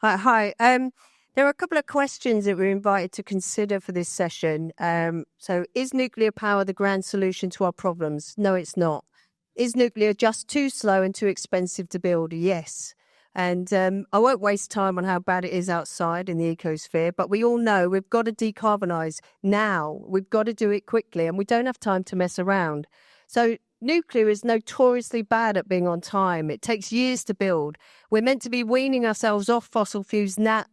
Hi. There are a couple of questions that we're invited to consider for this session. So, is nuclear power the grand solution to our problems? No, it's not. Is nuclear just too slow and too expensive to build? Yes. And I won't waste time on how bad it is outside in the ecosphere, but we all know we've got to decarbonise now. We've got to do it quickly, and we don't have time to mess around. So, nuclear is notoriously bad at being on time. It takes years to build. We're meant to be weaning ourselves off fossil fuels now.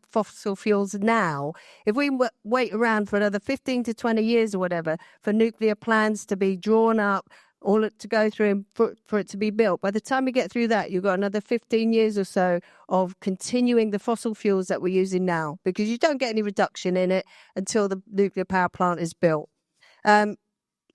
If we wait around for another 15 to 20 years or whatever for nuclear plans to be drawn up, all to go through and for it to be built, by the time we get through that, you've got another 15 years or so of continuing the fossil fuels that we're using now, because you don't get any reduction in it until the nuclear power plant is built.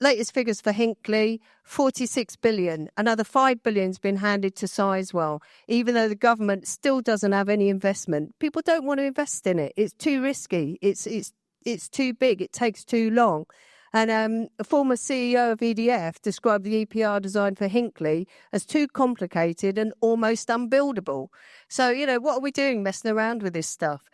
Latest figures for Hinkley, 46 billion. Another 5 billion has been handed to Sizewell, even though the government still doesn't have any investment. People don't want to invest in it. It's too risky. It's too big. It takes too long. And a former CEO of EDF described the EPR design for Hinkley as too complicated and almost unbuildable. So, what are we doing messing around with this stuff?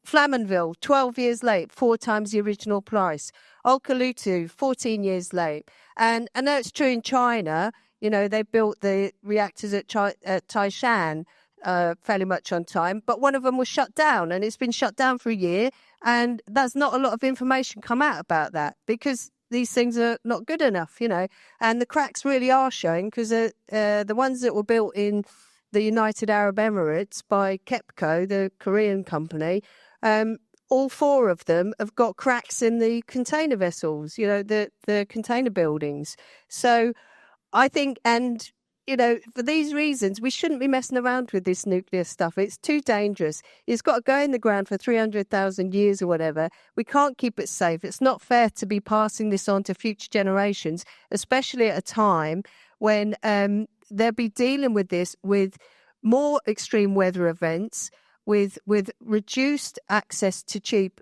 Flamanville, 12 years late, 4 times the original price. Olkiluoto, 14 years late. And I know it's true in China. They built the reactors at Taishan fairly much on time, but one of them was shut down, and it's been shut down for a year. And there's not a lot of information come out about that because these things are not good enough, And the cracks really are showing because the ones that were built in the United Arab Emirates by KEPCO, the Korean company, all 4 of them have got cracks in the container vessels, the container buildings. So I think, and, for these reasons, we shouldn't be messing around with this nuclear stuff. It's too dangerous. It's got to go in the ground for 300,000 years or whatever. We can't keep it safe. It's not fair to be passing this on to future generations, especially at a time when they'll be dealing with this with more extreme weather events, with reduced access to cheap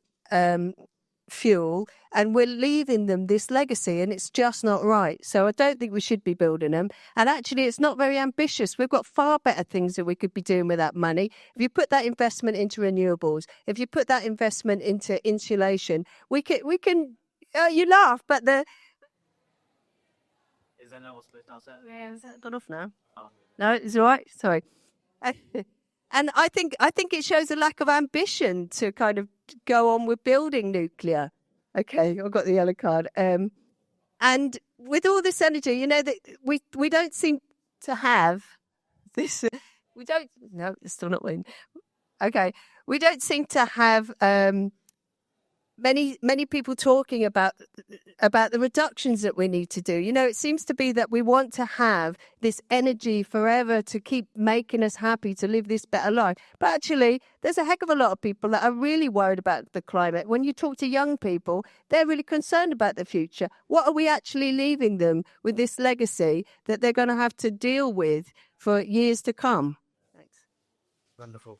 fuel, and we're leaving them this legacy, and it's just not right. So I don't think we should be building them. And actually, it's not very ambitious. We've got far better things that we could be doing with that money. If you put that investment into renewables, if you put that investment into insulation, we can. You laugh, but the. Is that not what's supposed to answer? Yeah, is that gone off now? Oh. No, it's all right. Sorry. And I think it shows a lack of ambition to kind of go on with building nuclear. Okay, I've got the yellow card. And with all this energy, that we don't seem to have this. We don't. No, it's still not winning. Okay, we don't seem to have many people talking about the reductions that we need to do. It seems to be that we want to have this energy forever to keep making us happy to live this better life. But actually, there's a heck of a lot of people that are really worried about the climate. When you talk to young people, they're really concerned about the future. What are we actually leaving them with this legacy that they're going to have to deal with for years to come? Thanks. Wonderful.